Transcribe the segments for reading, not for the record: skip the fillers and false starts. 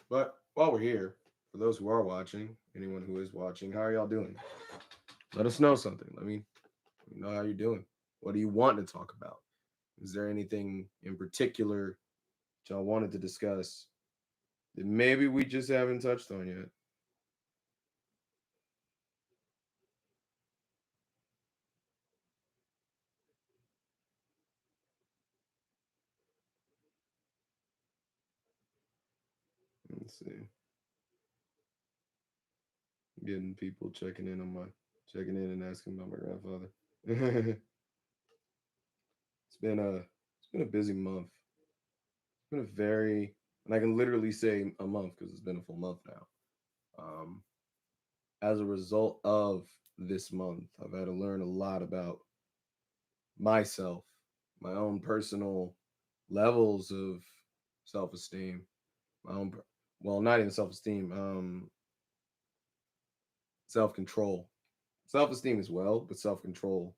But while we're here, for those who are watching, anyone who is watching, how are y'all doing? Let us know something. Let me know how you're doing. What do you want to talk about? Is there anything in particular that y'all wanted to discuss that maybe we just haven't touched on yet? Let's see. Getting people checking in and asking about my grandfather. it's been a it's been a busy month. It's been a very and I can literally say a month because it's been a full month now. Um, as a result of this month, I've had to learn a lot about myself, my own personal levels of self esteem, my own, well, not even self esteem, self control, self esteem as well, but self control.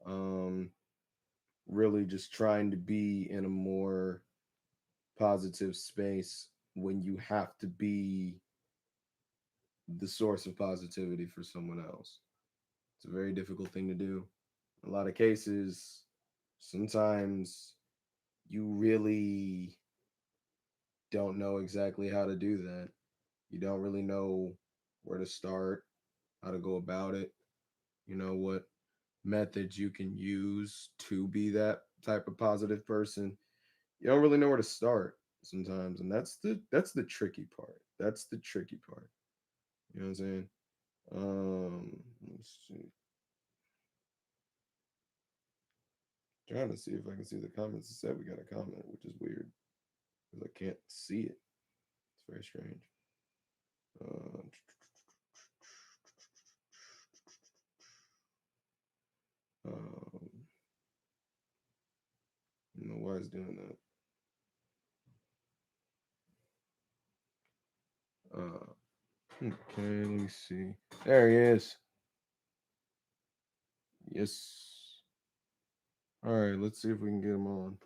Um, really just trying to be in a more positive space when you have to be the source of positivity for someone else. It's a very difficult thing to do. In a lot of cases, sometimes you really don't know exactly how to do that. You don't really know where to start, how to go about it, what methods you can use to be that type of positive person. You don't really know where to start sometimes, and that's the tricky part. That's the tricky part. You know what I'm saying? Let's see. Trying to see if I can see the comments. It said we got a comment, which is weird because I can't see it. It's very strange. Uh, um, I don't know why it's doing that. Okay, let me see. There he is. Yes. All right, let's see if we can get him on.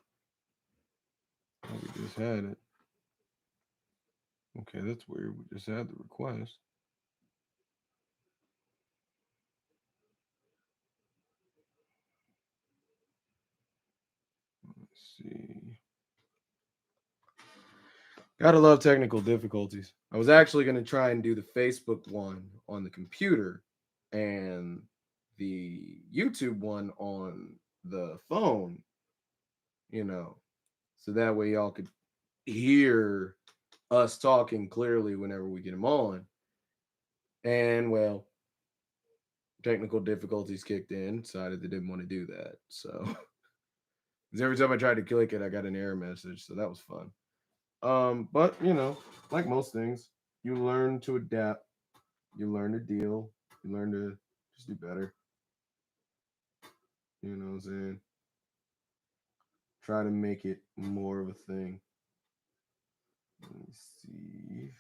Oh, we just had it. Okay, that's weird. We just had the request. Let's see. Gotta love technical difficulties. I was actually going to try and do the Facebook one on the computer and the YouTube one on the phone, you know, so that way y'all could hear us talking clearly whenever we get them on. And well, technical difficulties kicked in, decided they didn't want to do that. So, because every time I tried to click it, I got an error message. So that was fun. But like most things, you learn to adapt, you learn to deal, you learn to just do better. You know what I'm saying? Try to make it more of a thing. Let me see.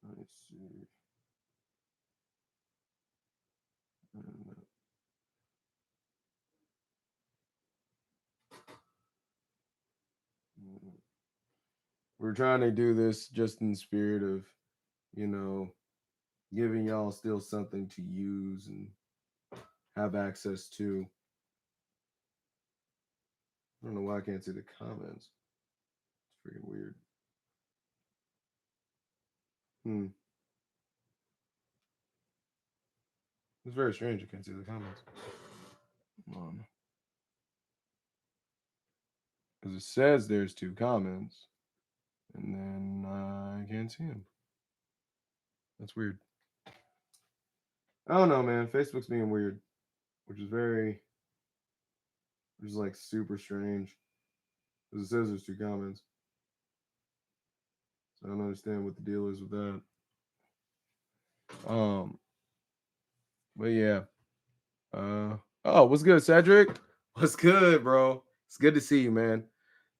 Let's see. We're trying to do this just in the spirit of, you know, giving y'all still something to use and have access to. I don't know why I can't see the comments. It's freaking weird. Hmm. It's very strange. I can't see the comments. Come on. Because it says there's two comments, and then I can't see them. That's weird. I don't know, man. Facebook's being weird, which is which is like super strange. Because it says there's two comments. So I don't understand what the deal is with that. Um, but yeah. Oh, what's good, Cedric? What's good, bro? It's good to see you, man.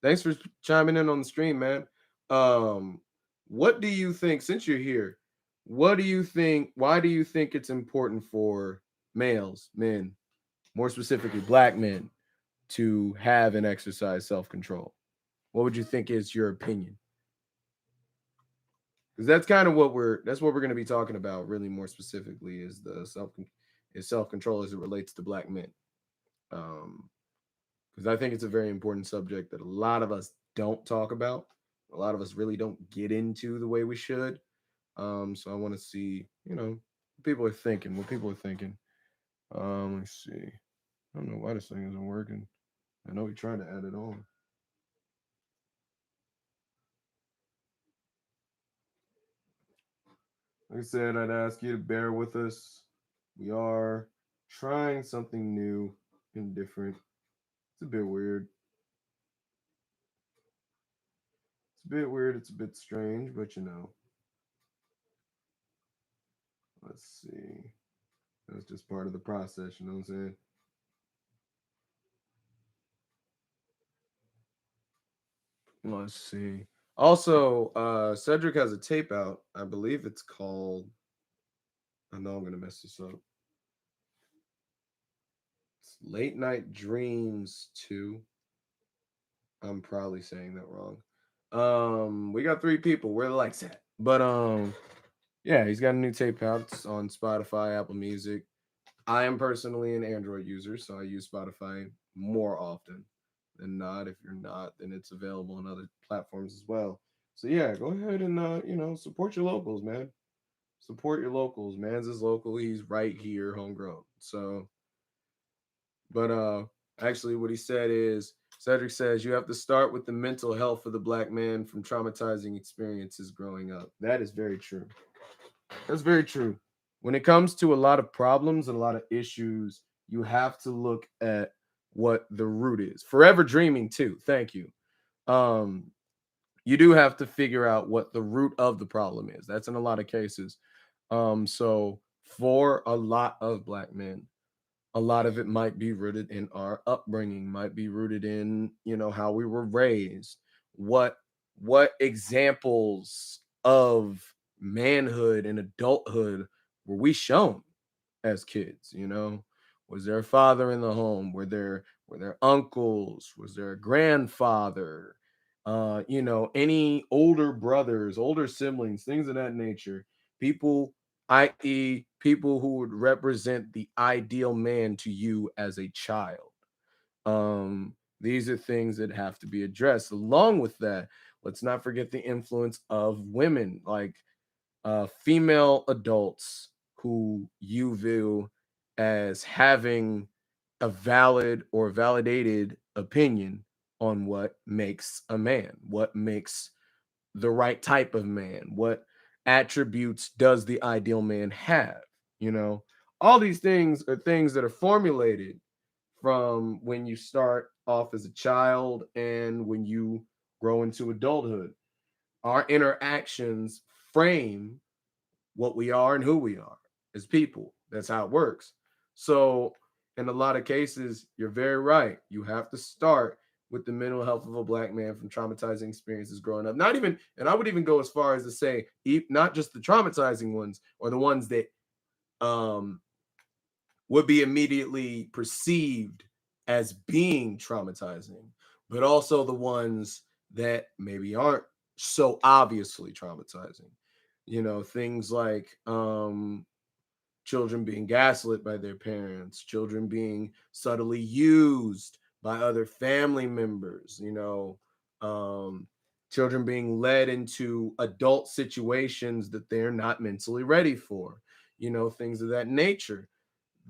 Thanks for chiming in on the stream, man. Um, what do you think, since you're here, why do you think it's important for men, more specifically black men, to have and exercise self-control? What would you think is your opinion? Because that's kind of what we're going to be talking about really more specifically is the self-control as it relates to black men. Um, because I think it's a very important subject that a lot of us don't talk about. A lot of us really don't get into the way we should. So I want to see, what people are thinking. What people are thinking. Let's see. I don't know why this thing isn't working. I know we tried to add it on. Like I said, I'd ask you to bear with us. We are trying something new and different. It's a bit weird. It's a bit weird. It's a bit strange, but let's see. That's just part of the process, you know what I'm saying? Let's see. Also, Cedric has a tape out. I believe it's called. I know I'm gonna mess this up. It's Late Night Dreams 2. I'm probably saying that wrong. We got three people. Where the lights at? But yeah, he's got a new tape out. It's on Spotify, Apple Music. I am personally an Android user, so I use Spotify more often than not. If you're not, then it's available on other platforms as well. So yeah, go ahead and support your locals, man. Support your locals. Man's is local. He's right here, homegrown. So, but actually, what he said is Cedric says you have to start with the mental health of the black man from traumatizing experiences growing up. That is very true. That's very true. When it comes to a lot of problems and a lot of issues, you have to look at what the root is. Forever dreaming too. Thank you. Um, you do have to figure out what the root of the problem is. That's in a lot of cases. So for a lot of black men, a lot of it might be rooted in our upbringing, might be rooted in, how we were raised, what what examples of manhood and adulthood were we shown as kids, Was there a father in the home? Were there uncles? Was there a grandfather? Any older brothers, older siblings, things of that nature. People, i.e., people who would represent the ideal man to you as a child. These are things that have to be addressed. Along with that, let's not forget the influence of women, like female adults who you view as having a valid or validated opinion on what makes a man, what makes the right type of man, what attributes does the ideal man have, you know? All these things are things that are formulated from when you start off as a child and when you grow into adulthood. Our interactions frame what we are and who we are as people. That's how it works. So, in a lot of cases, you're very right. You have to start with the mental health of a black man from traumatizing experiences growing up. Not even, and I would even go as far as to say, not just the traumatizing ones or the ones that um, would be immediately perceived as being traumatizing, but also the ones that maybe aren't so obviously traumatizing. Things like children being gaslit by their parents, children being subtly used by other family members, um, children being led into adult situations that they're not mentally ready for, things of that nature.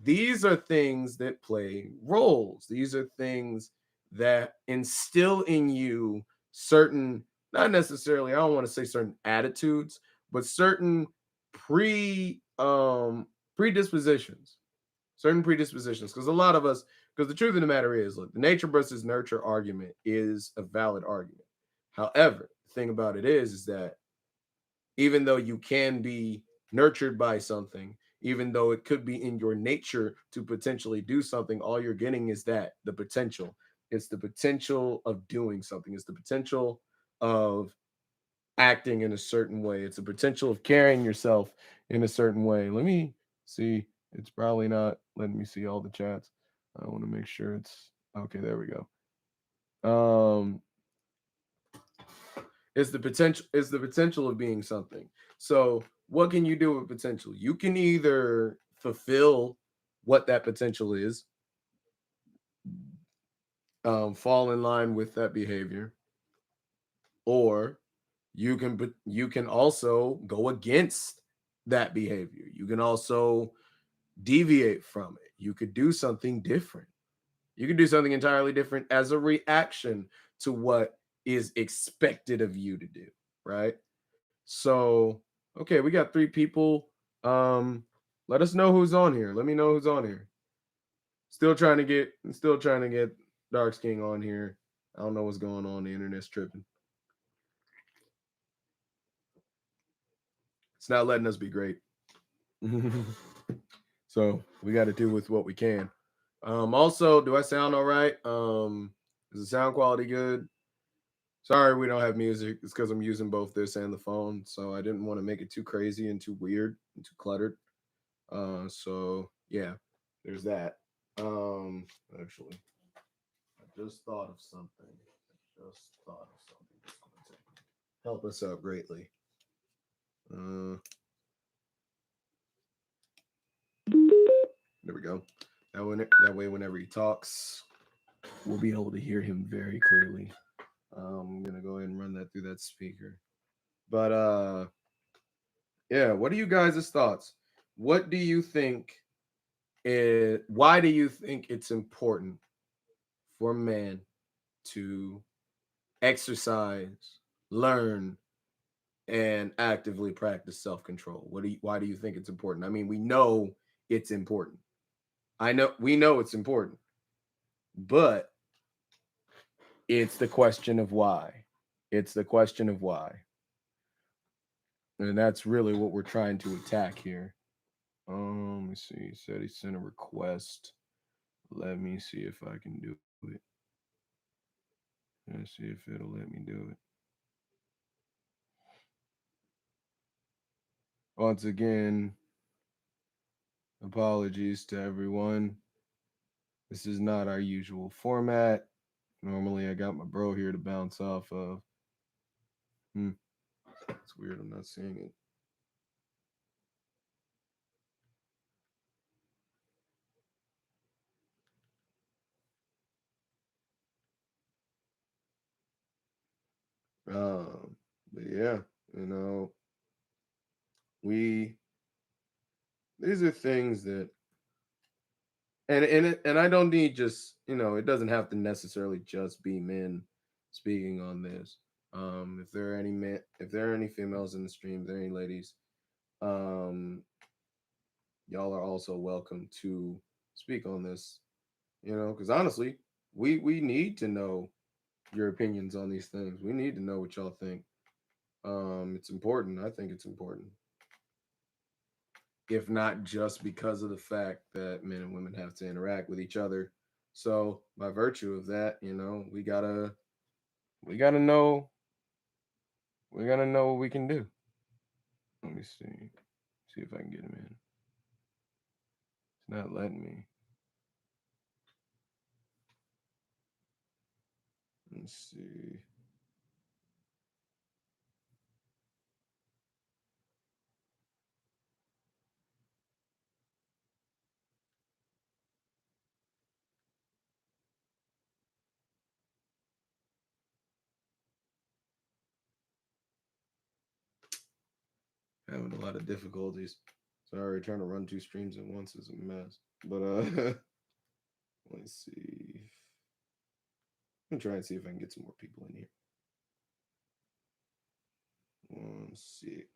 These are things that play roles. These are things that instill in you certain, not necessarily, I don't want to say certain attitudes, but certain pre predispositions. Certain predispositions. Because a lot of us, because the truth of the matter is, look, the nature versus nurture argument is a valid argument. However, the thing about it is that even though you can be nurtured by something, even though it could be in your nature to potentially do something, all you're getting is that the potential. It's the potential of doing something, it's the potential of acting in a certain way, it's a potential of carrying yourself in a certain way. Let me see. It's probably not letting me see all the chats. I want to make sure it's okay. There we go. It's the potential. It's the potential of being something. So, what can you do with potential? You can either fulfill what that potential is, fall in line with that behavior, or you can also go against that behavior. You can also deviate from it. You could do something different. You can do something entirely different as a reaction to what is expected of you to do, right? So, okay, we got 3 people. Um, Let us know who's on here. Let me know who's on here. Still trying to get Dark King on here. I don't know what's going on. The internet's tripping. It's not letting us be great. So we got to do with what we can. Also, do I sound all right? Is the sound quality good? Sorry, we don't have music. It's because I'm using both this and the phone, so I didn't want to make it too crazy and too weird and too cluttered. So yeah, there's that. Actually, I just thought of something. Just thought of something that's going to help us out greatly. Uh, there we go. That way, whenever he talks, we'll be able to hear him very clearly. I'm gonna go ahead and run that through that speaker. But yeah, what are you guys' thoughts? What do you think why do you think it's important for a man to exercise, learn, and actively practice self-control? Why do you think it's important? I mean, we know it's important. I know we know it's important, but it's the question of why. It's the question of why. And that's really what we're trying to attack here. Let me see. He said he sent a request. Let me see if I can do it. Let's see if it'll let me do it. Once again, apologies to everyone. This is not our usual format. Normally, I got my bro here to bounce off of. It's weird. I'm not seeing it. But yeah, you know, we these are things that and I don't need just it doesn't have to necessarily just be men speaking on this. If there are any men, if there are any females in the stream, if there are any ladies, um, y'all are also welcome to speak on this. Because honestly, we need to know your opinions on these things. We need to know what y'all think. It's important. I think it's important. If not just because of the fact that men and women have to interact with each other. So by virtue of that, we gotta know what we can do. Let me see if I can get him in. It's not letting me. Let's see. Having a lot of difficulties. Sorry, trying to run 2 streams at once is a mess. But let's see. I'm gonna try and see if I can get some more people in here. One sec.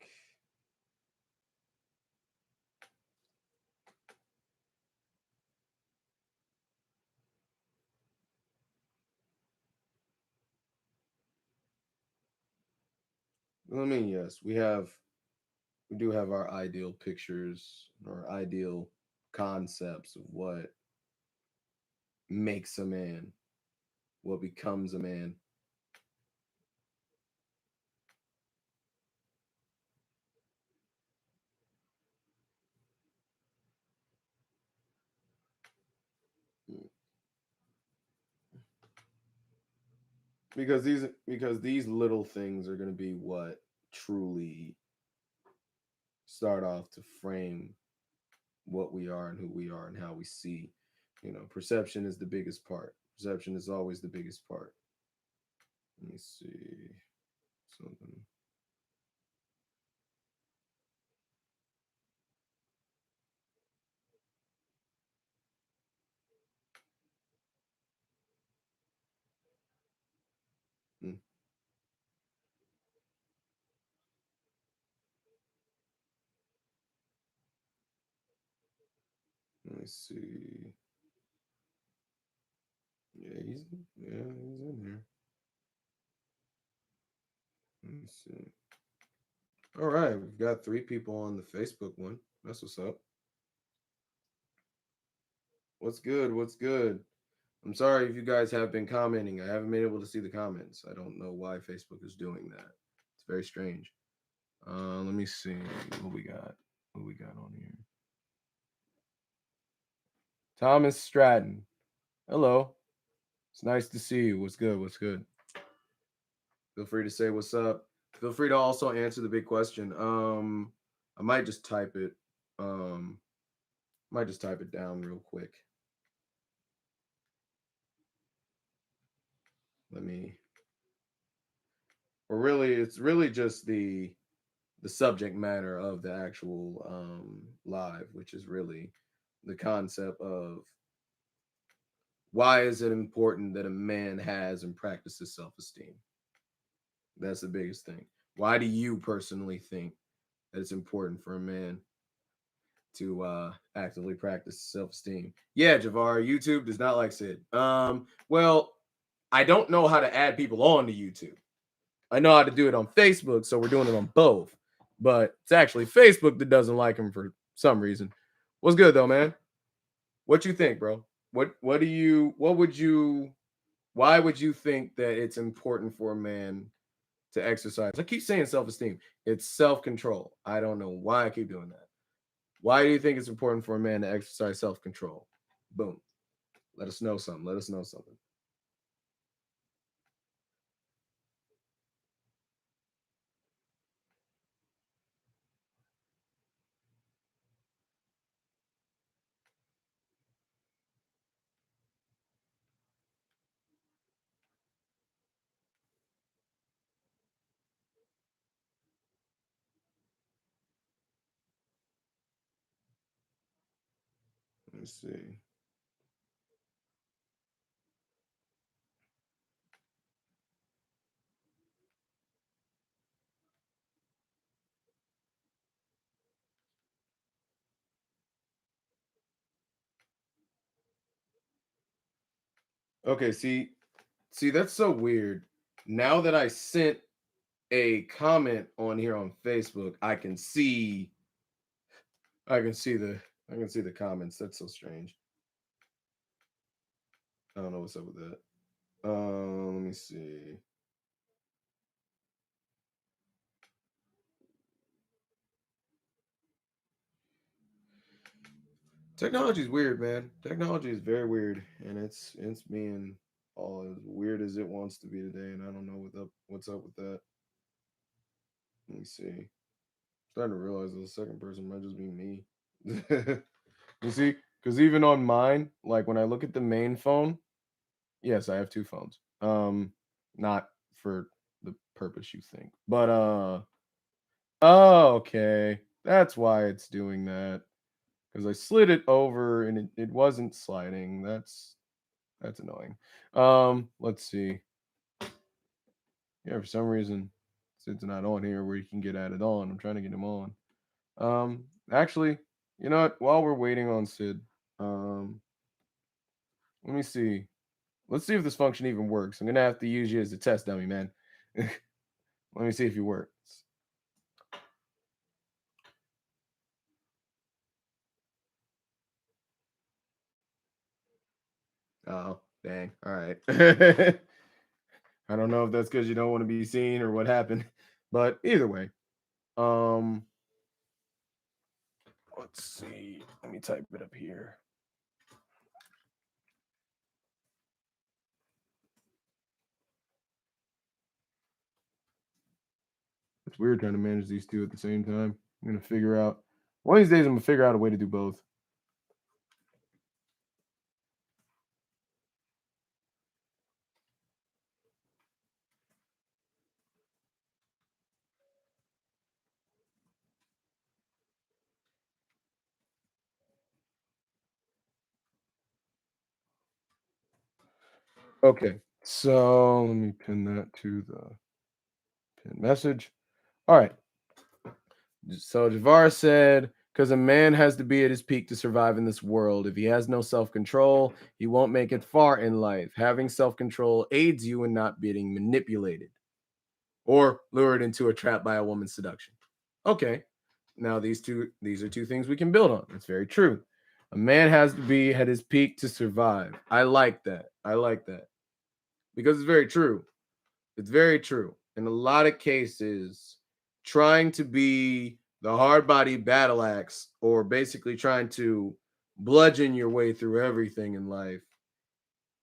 I mean, yes, we do have our ideal pictures or ideal concepts of what makes a man, what becomes a man. Because these little things are going to be what truly start off to frame what we are and who we are and how we see. Perception is the biggest part. Perception is always the biggest part. Let me see something. Hmm, Let me see. Yeah, he's in here. Let me see. All right, we've got 3 people on the Facebook one. That's what's up. What's good? What's good? I'm sorry if you guys have been commenting. I haven't been able to see the comments. I don't know why Facebook is doing that. It's very strange. Let me see what we got. What we got on here? Thomas Stratton. Hello. It's nice to see you. What's good? What's good? Feel free to say what's up. Feel free to also answer the big question. I might just type it. Um, might just type it down real quick. Let me. Or really, it's really just the subject matter of the actual live, which is really the concept of why is it important that a man has and practices self-esteem. That's the biggest thing. Why do you personally think that it's important for a man to actively practice self-esteem? Yeah, Javar, YouTube does not like Sid. Well, I don't know how to add people on to YouTube. I know how to do it on Facebook, so we're doing it on both. But it's actually Facebook that doesn't like him for some reason. What's good though, man? What you think, bro? Why would you think that it's important for a man to exercise? I keep saying self-esteem. It's self-control. I don't know why I keep doing that. Why do you think it's important for a man to exercise self-control? Boom. Let us know something. Let us know something. Let me see. Okay, see, that's so weird. Now that I sent a comment on here on Facebook, I can see the I can see the comments. That's so strange. I don't know what's up with that. Let me see. Technology is weird, man. Technology is very weird, and it's being all as weird as it wants to be today, and I don't know what's up with that. Let me see. Starting to realize the second person might just be me. You see, because even on mine, like when I look at the main phone, yes, I have 2 phones. Not for the purpose you think, but oh, okay, that's why it's doing that. Because I slid it over and it wasn't sliding. That's annoying. Let's see. Yeah, for some reason, it's not on here where you can get added on. I'm trying to get him on. Actually, you know what? While we're waiting on Sid, um, let me see. Let's see if this function even works. I'm gonna have to use you as a test dummy, man. Let me see if you works. Oh, dang. All right. I don't know if that's because you don't want to be seen or what happened, but either way, um, let's see. Let me type it up here. It's weird trying to manage these two at the same time. I'm gonna figure out one of these days. I'm gonna figure out a way to do both. Okay, so let me pin that to the pin message. All right. So Javar said, because a man has to be at his peak to survive in this world. If he has no self control, he won't make it far in life. Having self control aids you in not being manipulated or lured into a trap by a woman's seduction. Okay. Now these are two things we can build on. It's very true. A man has to be at his peak to survive. I like that. I like that. Because it's very true. It's very true. In a lot of cases, trying to be the hard body battle axe or basically trying to bludgeon your way through everything in life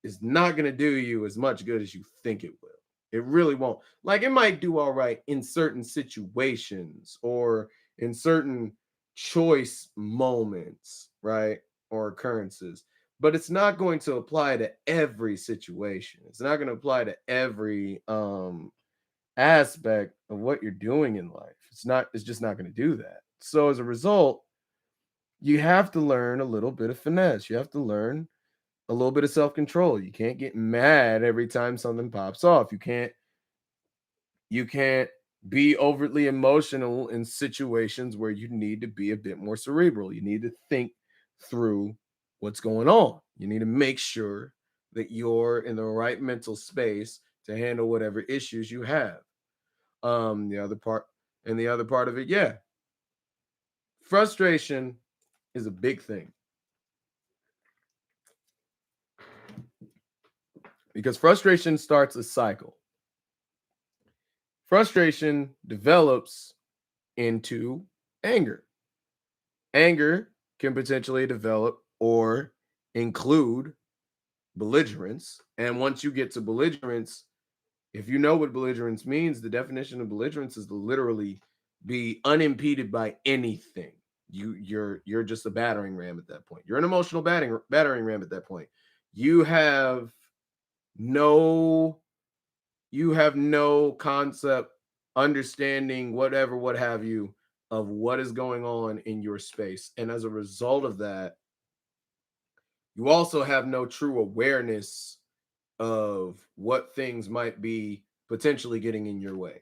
is not going to do you as much good as you think it will. It really won't. Like it might do all right in certain situations or in certain choice moments, right? Or occurrences, but it's not going to apply to every situation. It's not going to apply to every aspect of what you're doing in life. It's just not going to do that. So as a result, you have to learn a little bit of finesse. You have to learn a little bit of self-control. You can't get mad every time something pops off. You can't be overtly emotional in situations where you need to be a bit more cerebral. You need to think through what's going on. You need to make sure that you're in the right mental space to handle whatever issues you have. The other part and the other part of it, yeah, frustration is a big thing because frustration starts a cycle. Frustration develops into anger. Anger can potentially develop or include belligerence. And once you get to belligerence, if you know what belligerence means, the definition of belligerence is to literally be unimpeded by anything. You're just a battering ram at that point. You're an emotional battering ram at that point. You have no you have no concept, understanding, whatever, what have you, of what is going on in your space. And as a result of that, you also have no true awareness of what things might be potentially getting in your way.